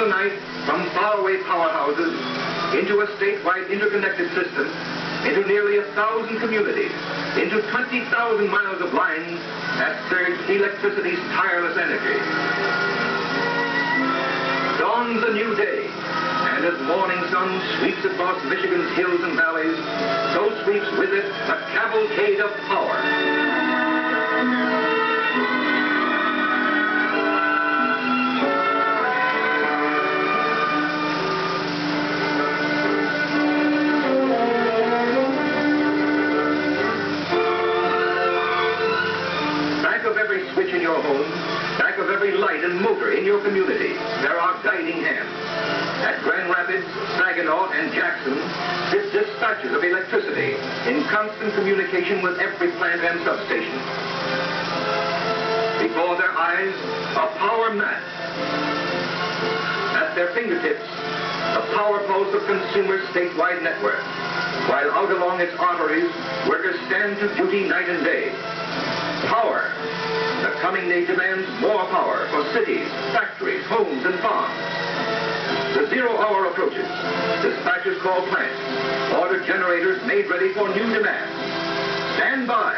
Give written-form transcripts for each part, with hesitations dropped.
the night from faraway powerhouses into a statewide interconnected system, into nearly 1,000 communities, into 20,000 miles of lines that surge electricity's tireless energy. Dawns a new day, and as morning sun sweeps across Michigan's hills and valleys, so sweeps with it a cavalcade of power. Switch in your home, back of every light and motor in your community, there are guiding hands. At Grand Rapids, Saginaw, and Jackson sit dispatchers of electricity in constant communication with every plant and substation. Before their eyes, a power mat. At their fingertips, the power pulse of Consumer's statewide network. While out along its arteries, workers stand to duty night and day. Power. The coming day demands more power for cities, factories, homes, and farms. The 0 hour approaches. Dispatchers call plants. Order generators made ready for new demands. Stand by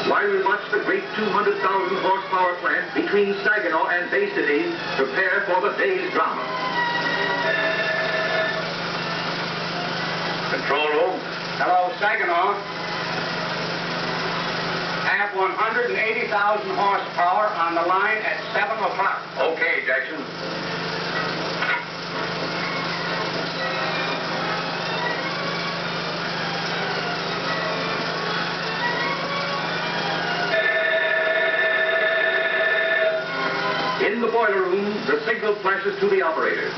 while we watch the great 200,000 horsepower plant between Saginaw and Bay City prepare for the day's drama. Control room. Hello, Saginaw. I have 180,000 horsepower on the line at 7 o'clock. Okay, Jackson. In the boiler room, the signal flashes to the operators.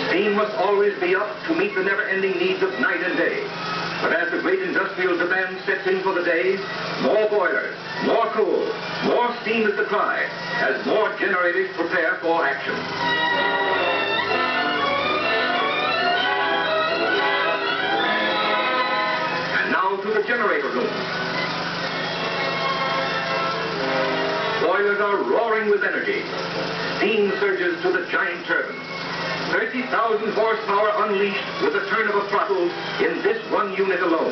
Steam must always be up to meet the never-ending needs of night and day. But as the great industrial demand sets in for the day, more boilers, more coal, more steam is the cry, as more generators prepare for action. And now to the generator room. Boilers are roaring with energy. Steam surges to the giant turbines. 30,000 horsepower unleashed with the turn of a throttle in this one unit alone.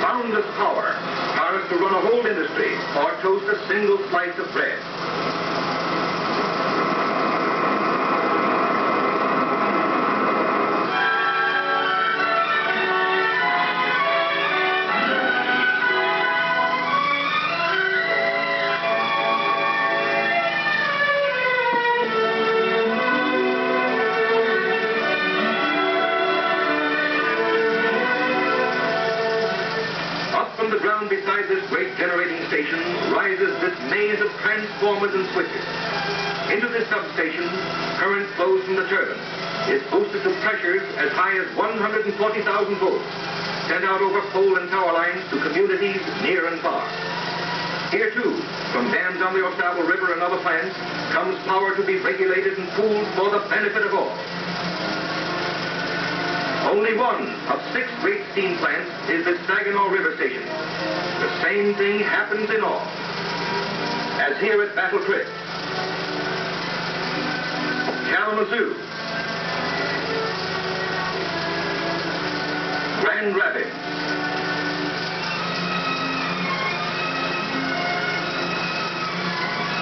Boundless power, powers to run a whole industry or toast a single slice of bread. Beside this great generating station rises this maze of transformers and switches. Into this substation, current flows from the turbine, is boosted to pressures as high as 140,000 volts, sent out over pole and tower lines to communities near and far. Here too, from dams on the Automotive River and other plants, comes power to be regulated and pooled for the benefit of all. Only one of 6 great steam plants is the Saginaw River Station. The same thing happens in all. As here at Battle Creek, Kalamazoo, Grand Rapids,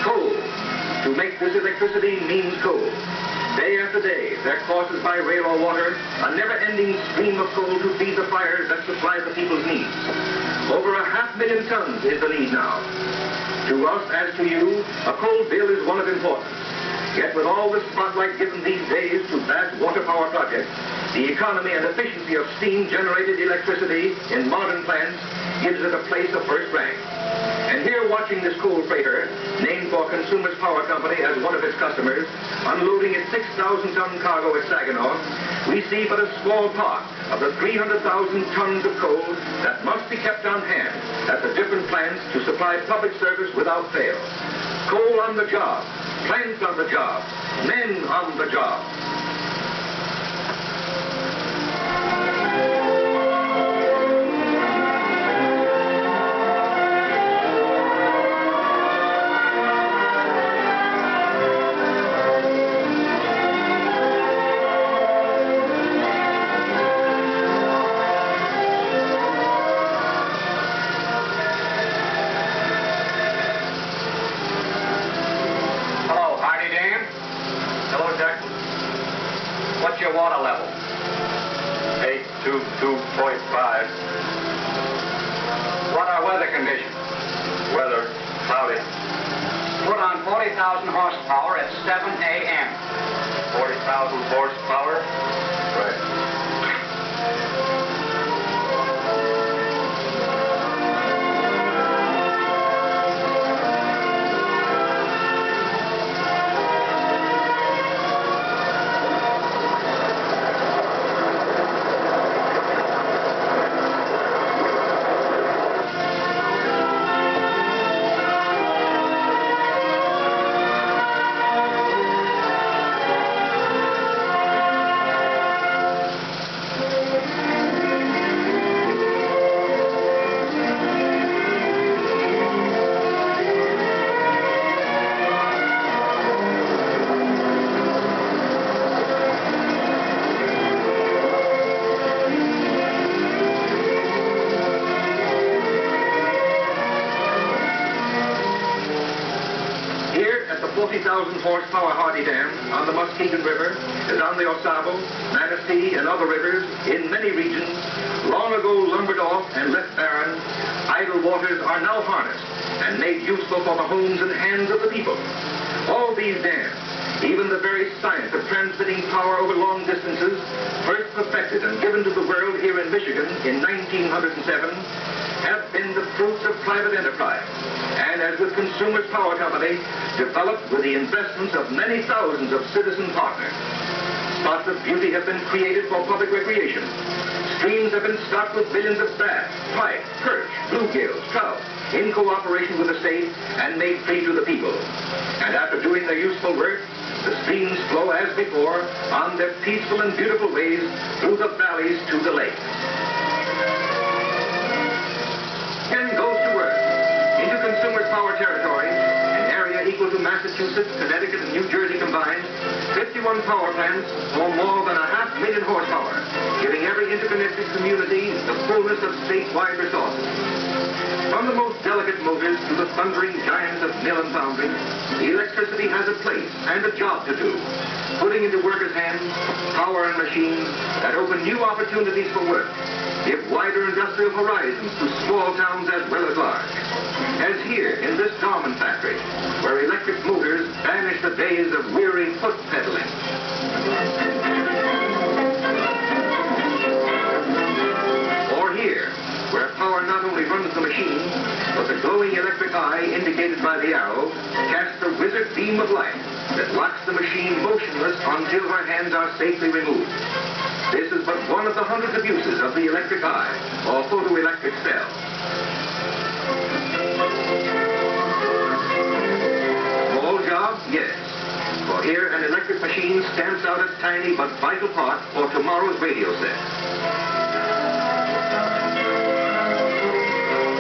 coal. To make this electricity means coal. Day after day, their courses by rail or water, a never-ending stream of coal to feed the fires that supply the people's needs. Over 500,000 tons is the need now. To us, as to you, a coal bill is one of importance. Yet with all the spotlight given these days to vast water power projects, the economy and efficiency of steam-generated electricity in modern plants gives it a place of first rank. And here watching this coal freighter, named for Consumer's Power Company as one of its customers, unloading its 6,000-ton cargo at Saginaw, we see but a small part of the 300,000 tons of coal that must be kept on hand at the different plants to supply public service without fail. Coal on the job, plants on the job, men on the job. 40,000 horsepower at 7 a.m. 40,000 horsepower? Right. Here at the 40,000 horsepower Hardy Dam on the Muskegon River, as on the Osabo, Manistee, and other rivers in many regions, long ago lumbered off and left barren, idle waters are now harnessed and made useful for the homes and hands of the people. All these dams, even the very science of transmitting power over long distances, first perfected and given to the world here in Michigan in 1907, have been the fruits of private enterprise, and as with Consumers Power Company, developed with the investments of many thousands of citizen partners. Spots of beauty have been created for public recreation. Streams have been stocked with millions of bass, pike, perch, bluegills, trout, in cooperation with the state and made free to the people. And after doing their useful work, the streams flow as before on their peaceful and beautiful ways through the valleys to the lake. Ken goes to work into Consumers Power territory, an area equal to Massachusetts, Connecticut, and New Jersey combined, 51 power plants for more than 500,000 horsepower, giving every interconnected community the fullness of statewide resources. From the most delicate motors to the thundering giants of mill and foundry, the electricity has a place and a job to do, putting into workers' hands power and machines that open new opportunities for work, give wider industrial horizons to small towns as well as large. As here in this garment factory, where electric motors banish the days of weary foot pedaling. Or here, where power not only runs the machine, but the glowing electric eye indicated by the arrow casts a wizard beam of light that locks the machine motionless until her hands are safely removed. This is but one of the hundreds of uses of the electric eye, or photoelectric cell. Small job? Yes. For here an electric machine stamps out a tiny but vital part for tomorrow's radio set.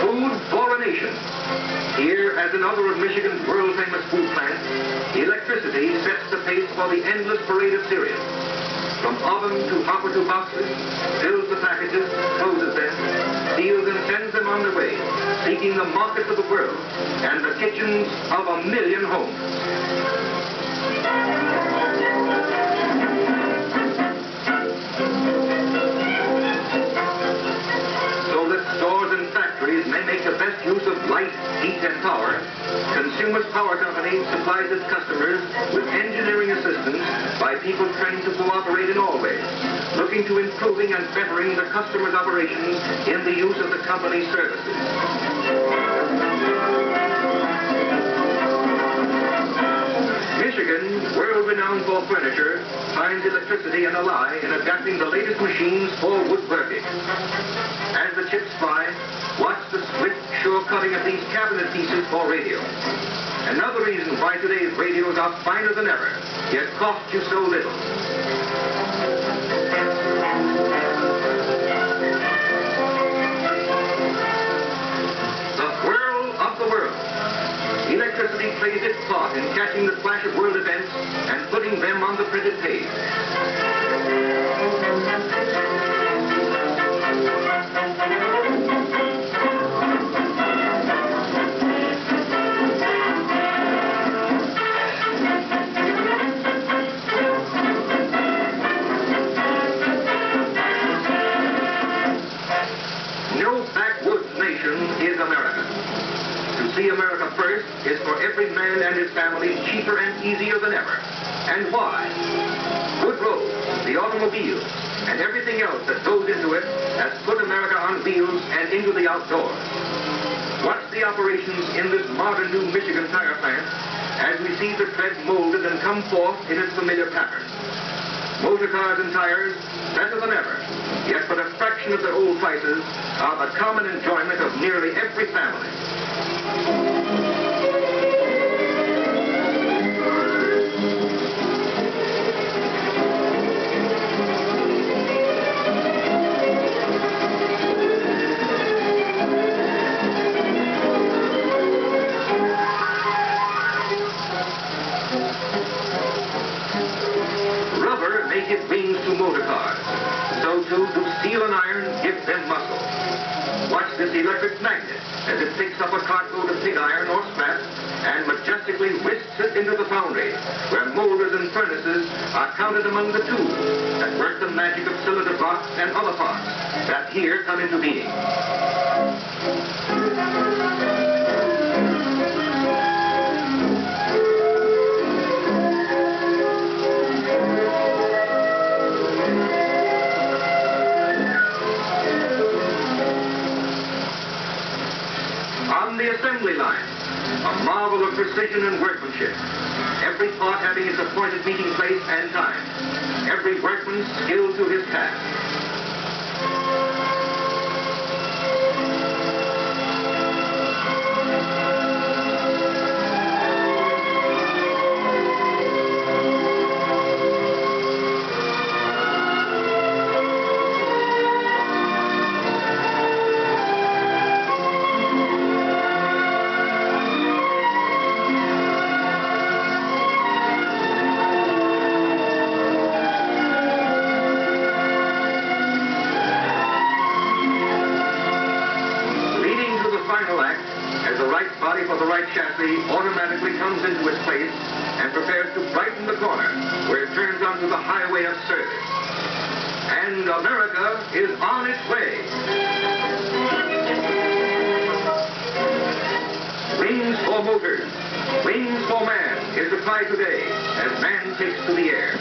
Food for a nation. Here, as in other of Michigan's world-famous food plants, electricity sets the pace for the endless parade of cereals. From oven to hopper to boxes, fills the packages, closes them, seals and sends them on their way, seeking the markets of the world and the kitchens of 1 million homes. So that stores and factories may make the best use of light, heat, and power, Consumers Power Company supplies its customers with engineering assistance by people trained to cooperate in all ways, looking to improving and bettering the customer's operations in the use of the company's services. Michigan, world-renowned for furniture, finds electricity an ally in adapting the latest machines for woodworking. As the chips fly, watch the swift, sure cutting of these cabinet pieces for radio. Another reason why today's radios are finer than ever, yet cost you so little. The whirl of the world. Electricity plays its part in catching the flash of world events and putting them on the printed page. No backwoods nation is America. To see America first is for every man and his family cheaper and easier than ever. And why? Good roads, the automobile, and everything else that goes into it has put America on wheels and into the outdoors. Watch the operations in this modern new Michigan tire plant as we see the tread molded and come forth in its familiar pattern. Motor cars and tires, better than ever, yet but a fraction of their old prices, are the common enjoyment of nearly every family. Give wings to motor cars. So too do steel and iron give them muscle. Watch this electric magnet as it picks up a cartload of pig iron or scrap and majestically whisks it into the foundry, where molders and furnaces are counted among the tools that work the magic of cylinder blocks and other parts that here come into being. Assembly line, a marvel of precision and workmanship. Every part having its appointed meeting place and time. Every workman skilled to his task. For the right chassis automatically comes into its place and prepares to brighten the corner where it turns onto the highway of service. And America is on its way. Wings for motors, wings for man is the cry today as man takes to the air.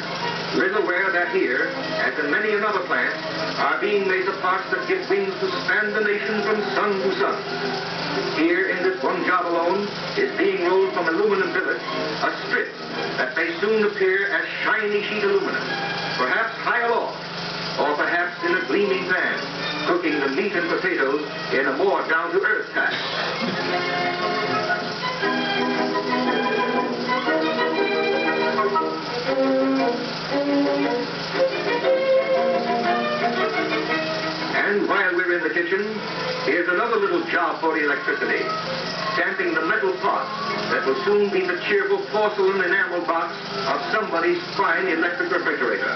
Little aware that here, as in many another plant, are being made the parts that give wings to span the nation from sun to sun. Here, in this one job alone, is being rolled from aluminum billets a strip that may soon appear as shiny sheet aluminum, perhaps high aloft, or perhaps in a gleaming pan, cooking the meat and potatoes in a more down-to-earth task. And while we're in the kitchen, here's another little job for electricity. Stamping the metal pot that will soon be the cheerful porcelain enamel box of somebody's fine electric refrigerator.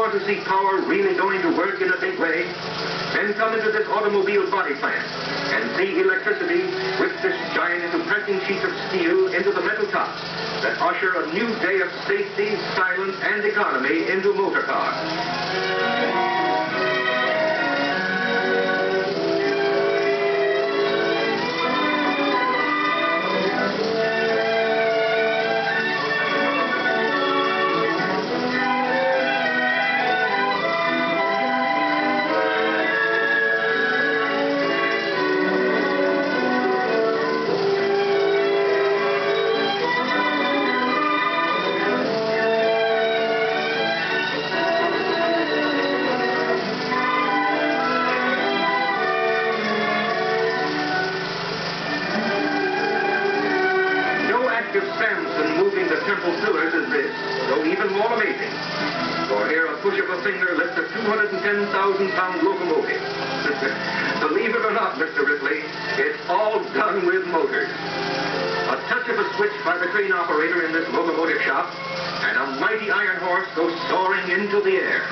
To see power really going to work in a big way, then come into this automobile body plant and see electricity whip this giant into pressing sheets of steel into the metal tops that usher a new day of safety, silence, and economy into motor cars. Lifts a 210,000-pound locomotive. Believe it or not, Mr. Ripley, it's all done with motors. A touch of a switch by the crane operator in this locomotive shop, and a mighty iron horse goes soaring into the air.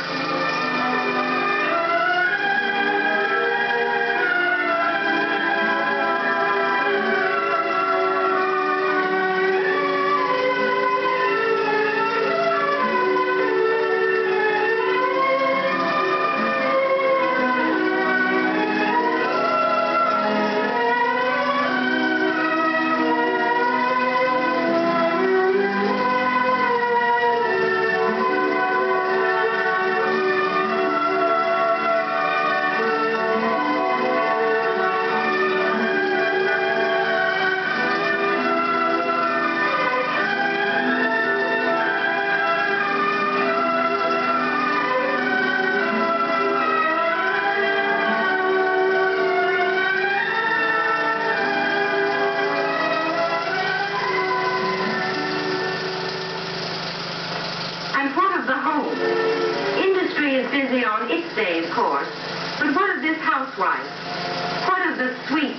housewife. What of the sweet,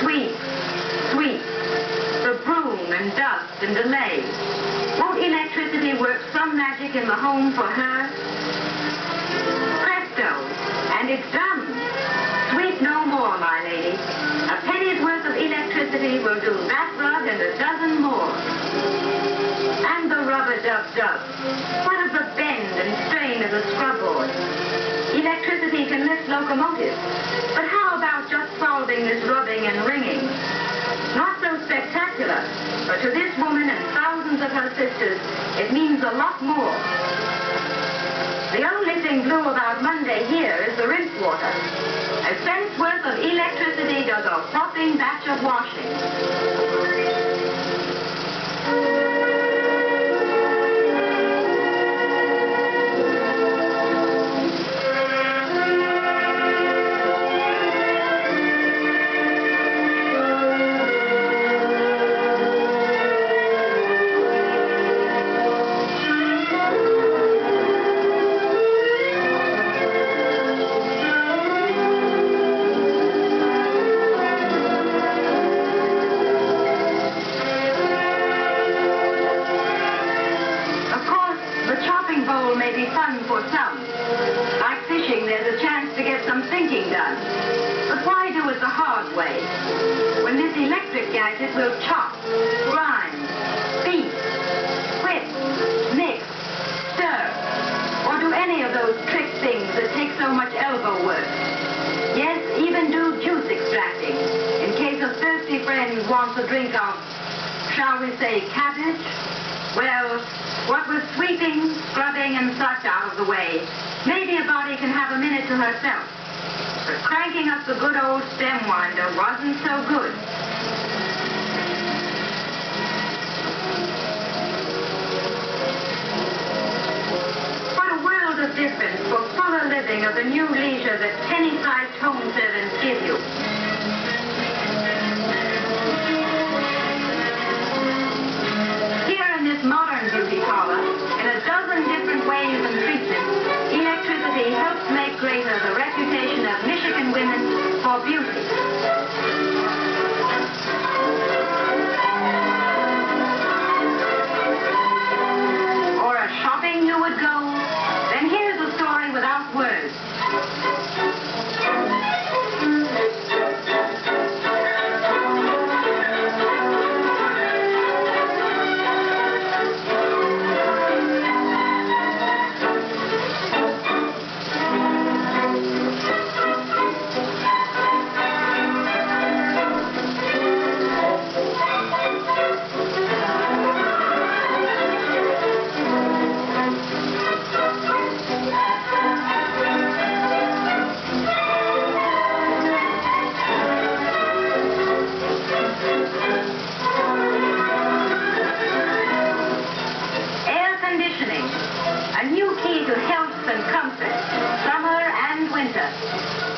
sweet, sweet? The broom and dust and delay. Won't electricity work some magic in the home for her? Presto, and it's done. Sweep no more, my lady. A penny's worth of electricity will do that rug and a dozen more. And the rub-a-dub-dub. What of the bend and strain of the scrub board? Electricity can lift locomotives. But how about just solving this rubbing and wringing? Not so spectacular, but to this woman and thousands of her sisters, it means a lot more. The only thing blue about Monday here is the rinse water. A cent's worth of electricity does a whopping batch of washing. It will chop, grind, beat, whip, mix, stir, or do any of those trick things that take so much elbow work. Yes, even do juice extracting, in case a thirsty friend wants a drink of, shall we say, cabbage? Well, what with sweeping, scrubbing, and such out of the way, maybe a body can have a minute to herself. But cranking up the good old stem winder wasn't so good. Difference for fuller living of the new leisure that penny-sized home servants give you. Here in this modern beauty parlor, in a dozen different ways and treatments, electricity helps make greater the reputation of Michigan women for beauty. Or a shopping you would go? Then here's a story without words.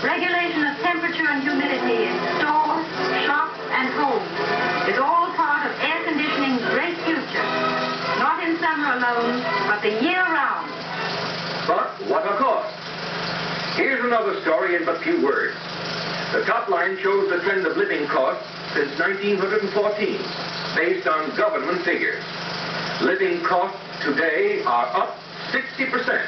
Regulation of temperature and humidity in stores, shops, and homes is all part of air conditioning's great future. Not in summer alone, but the year round. But what a cost! Here's another story in but few words. The top line shows the trend of living costs since 1914, based on government figures. Living costs today are up 60%.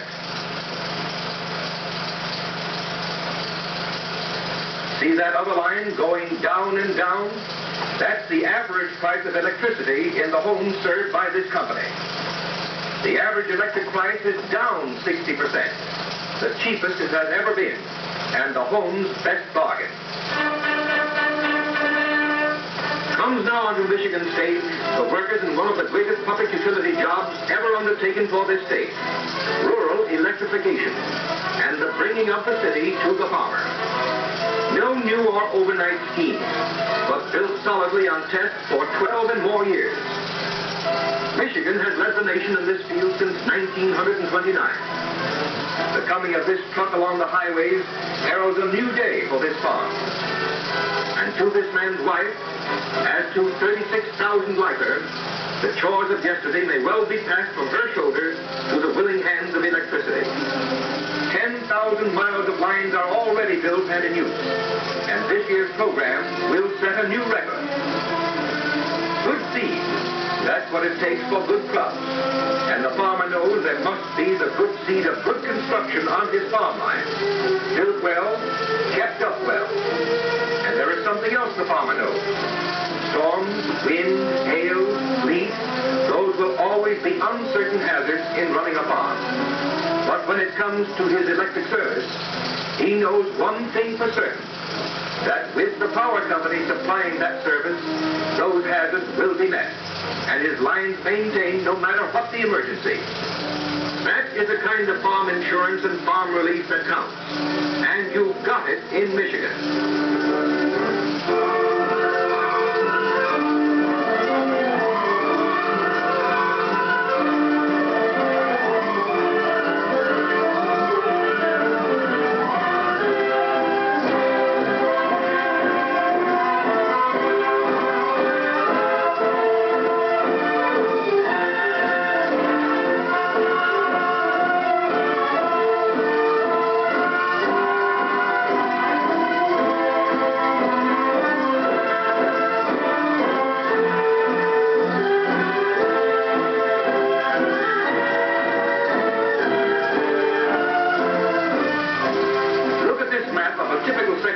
See that other line going down and down? That's the average price of electricity in the homes served by this company. The average electric price is down 60%, the cheapest it has ever been, and the home's best bargain. Comes now onto Michigan State, the workers in one of the greatest public utility jobs ever undertaken for this state, rural electrification, and the bringing of the city to the farmer. No new or overnight scheme, but built solidly on test for 12 and more years. Michigan has led the nation in this field since 1929. The coming of this truck along the highways heralds a new day for this farm. And to this man's wife, as to 36,000 like her, the chores of yesterday may well be passed from her shoulders to the willing hands of electricity. 10,000 miles of lines are already built and in use. And this year's program will set a new record. Good seed, that's what it takes for good crops. And the farmer knows there must be the good seed of good construction on his farmland. Built well, kept up well. And there is something else the farmer knows. Storms, wind, hail, sleet, those will always be uncertain hazards in running a farm. But when it comes to his electric service, he knows one thing for certain, that with the power company supplying that service, those hazards will be met, and his lines maintained no matter what the emergency. That is the kind of farm insurance and farm relief that counts, and you've got it in Michigan.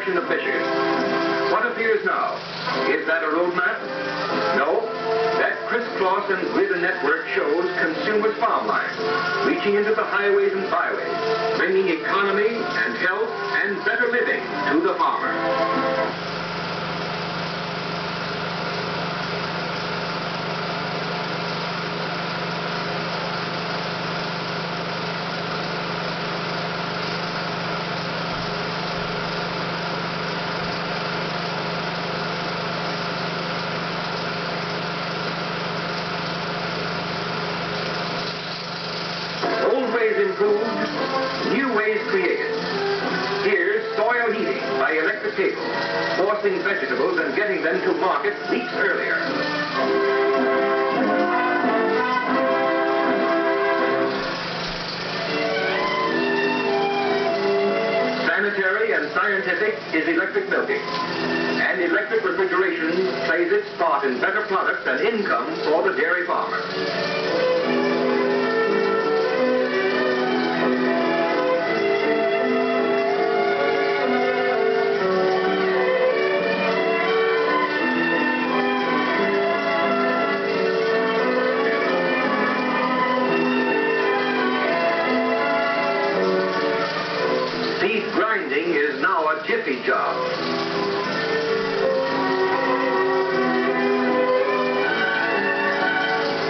Of Michigan. What appears now? Is that a road map? No. That crisscross and grid network shows consumers' farmland, reaching into the highways and byways, bringing economy and health and better living to the farmer. Improved, new ways created. Here's soil heating by electric cable, forcing vegetables and getting them to market weeks earlier. Sanitary and scientific is electric milking, and electric refrigeration plays its part in better products and income for the dairy farmer. Grinding is now a jiffy job.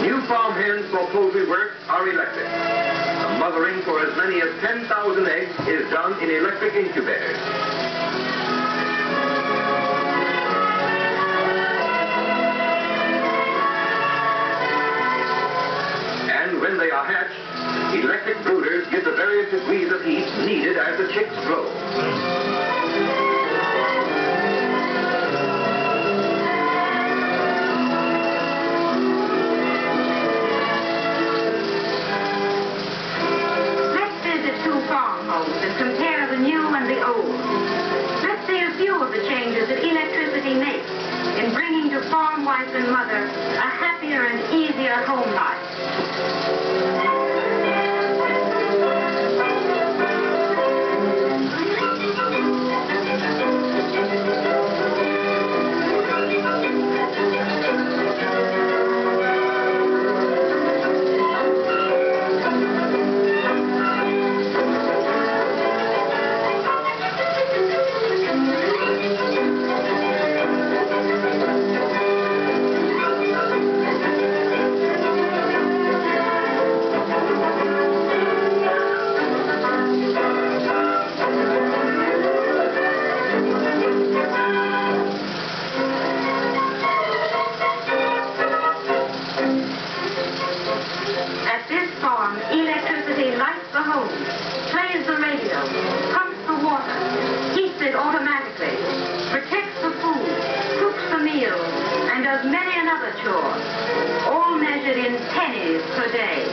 New farm hens for poultry work are electric. The mothering for as many as 10,000 eggs is done in electric incubators. And when they are hatched, electric brooders give the various degrees of heat needed as the chicks grow. Let's visit two farmhomes and compare the new and the old. Let's see a few of the changes that electricity makes in bringing to farm wife and mother a happier and easier home life. Automatically, protects the food, cooks the meal, and does many another chore, all measured in pennies per day.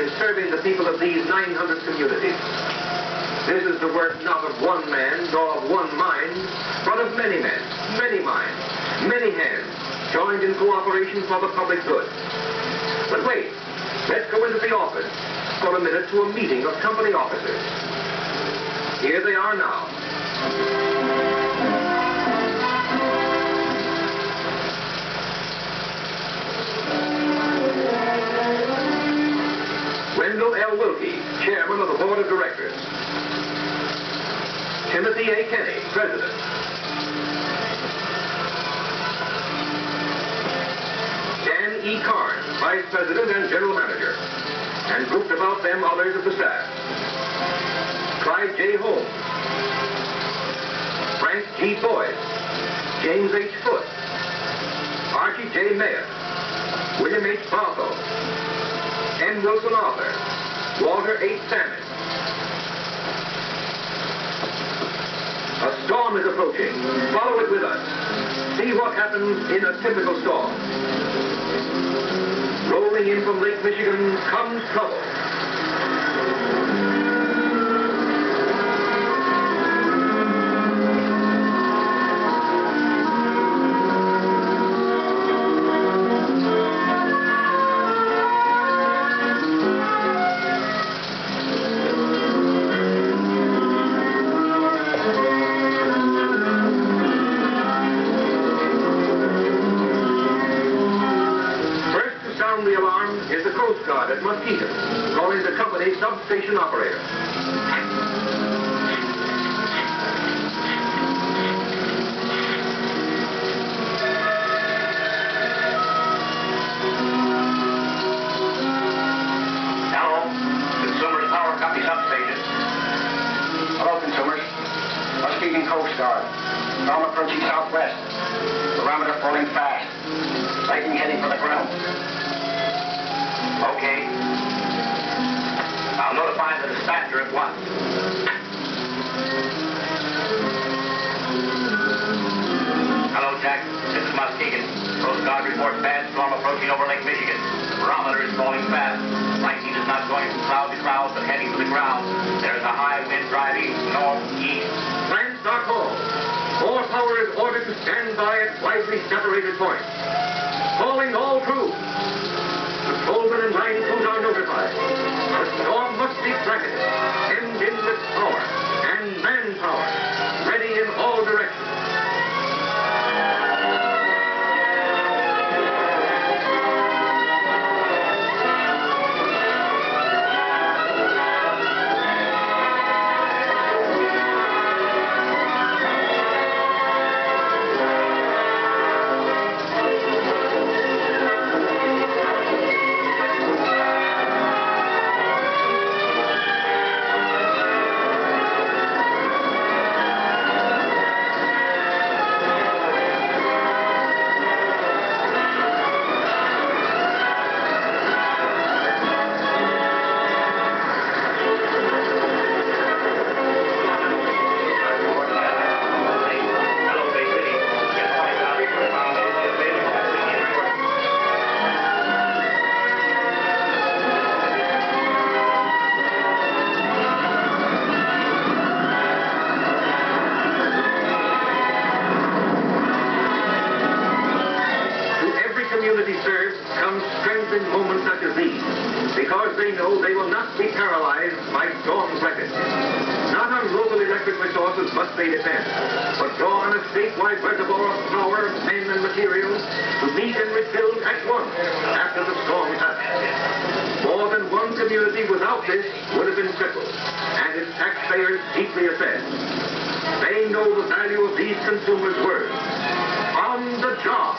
in serving the people of these 900 communities. This is the work not of one man, nor of one mind, but of many men, many minds, many hands, joined in cooperation for the public good. But wait, let's go into the office for a minute to a meeting of company officers. Here they are now. Wendell L. Wilkie, Chairman of the Board of Directors. Timothy A. Kenny, President. Dan E. Carnes, Vice President and General Manager. And grouped about them others of the staff. Clyde J. Holmes. Frank G. Boyd. James H. Foote. Archie J. Mayer. William H. Bartho. N. Wilson Arthur. Walter H. Salmon. A storm is approaching. Follow it with us. See what happens in a typical storm. Rolling in from Lake Michigan comes trouble. At Muskegon, calling the company substation operator. Hello, Consumers Power Company substation. Hello, consumers. Muskegon Coast Guard. Storm approaching southwest. Barometer falling fast. Lightning heading for the ground. Okay. I'll notify the dispatcher at once. Hello, Jack. This is Muskegon. Coast Guard reports bad storm approaching over Lake Michigan. The barometer is falling fast. Lightning is not going from cloud to cloud, but heading for the ground. There's a high wind driving northeast. Trans.com. More power is ordered to stand by at widely separated points. Calling all troops. Patrolmen and line crews are notified. The storm must be bracketed, hemmed in with power and manpower, ready in all directions. They know they will not be paralyzed by storm records. Not on local electric resources must they depend, but draw on a statewide reservoir of power, men, and materials to meet and rebuild at once after the storm passes. More than one community without this would have been crippled, and its taxpayers deeply offended. They know the value of these consumers' words. On the job.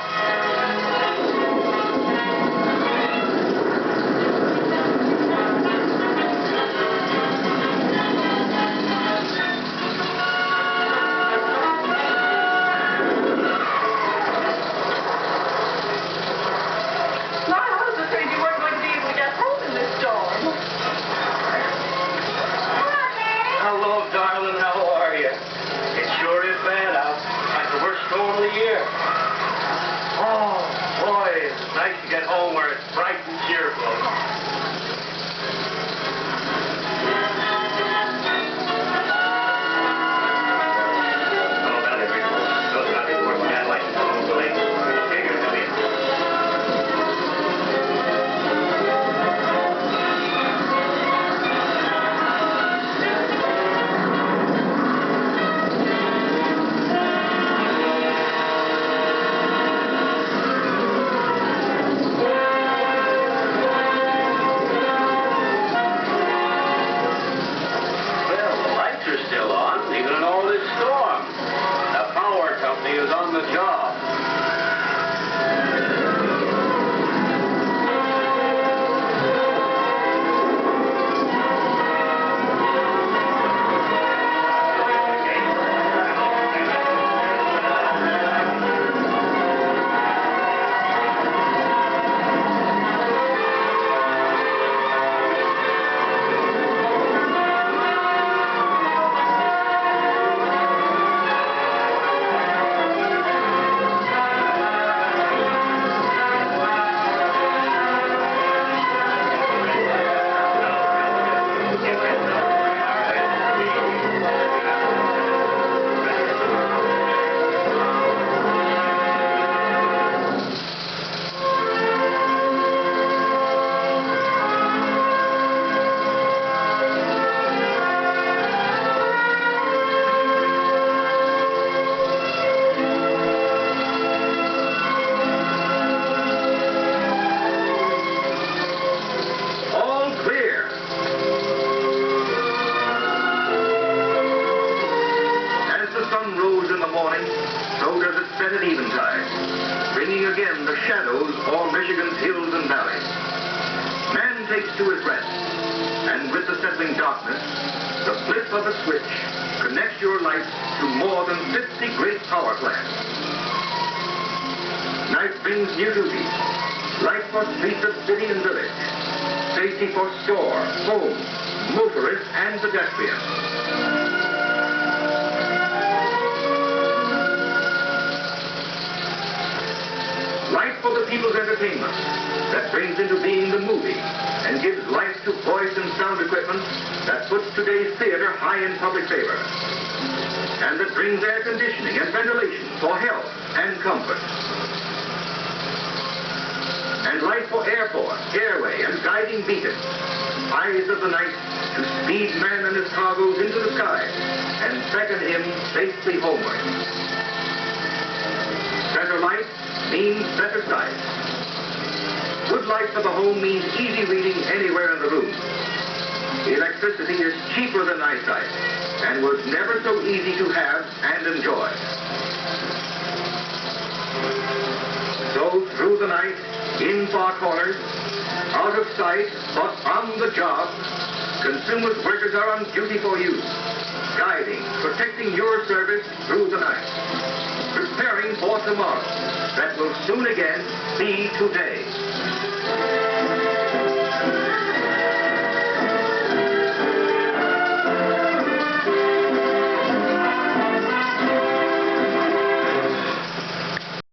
meadows or Michigan's hills and valleys. Man takes to his rest, and with the settling darkness, the flip of a switch connects your life to more than 50 great power plants. Night brings new duties, light for streets of city and village, safety for store, home, motorist, and pedestrian. Light for the people's entertainment that brings into being the movie and gives life to voice and sound equipment that puts today's theater high in public favor, and that brings air conditioning and ventilation for health and comfort. And light for airport, airway, and guiding beacon, eyes of the night to speed man and his cargoes into the sky and beckon him safely homeward. Better light means better sight. Good light for the home means easy reading anywhere in the room. Electricity is cheaper than eyesight and was never so easy to have and enjoy. So through the night, in far corners, out of sight, but on the job, consumers' workers are on duty for you, guiding, protecting your service through the night, preparing for tomorrow that will soon again be today.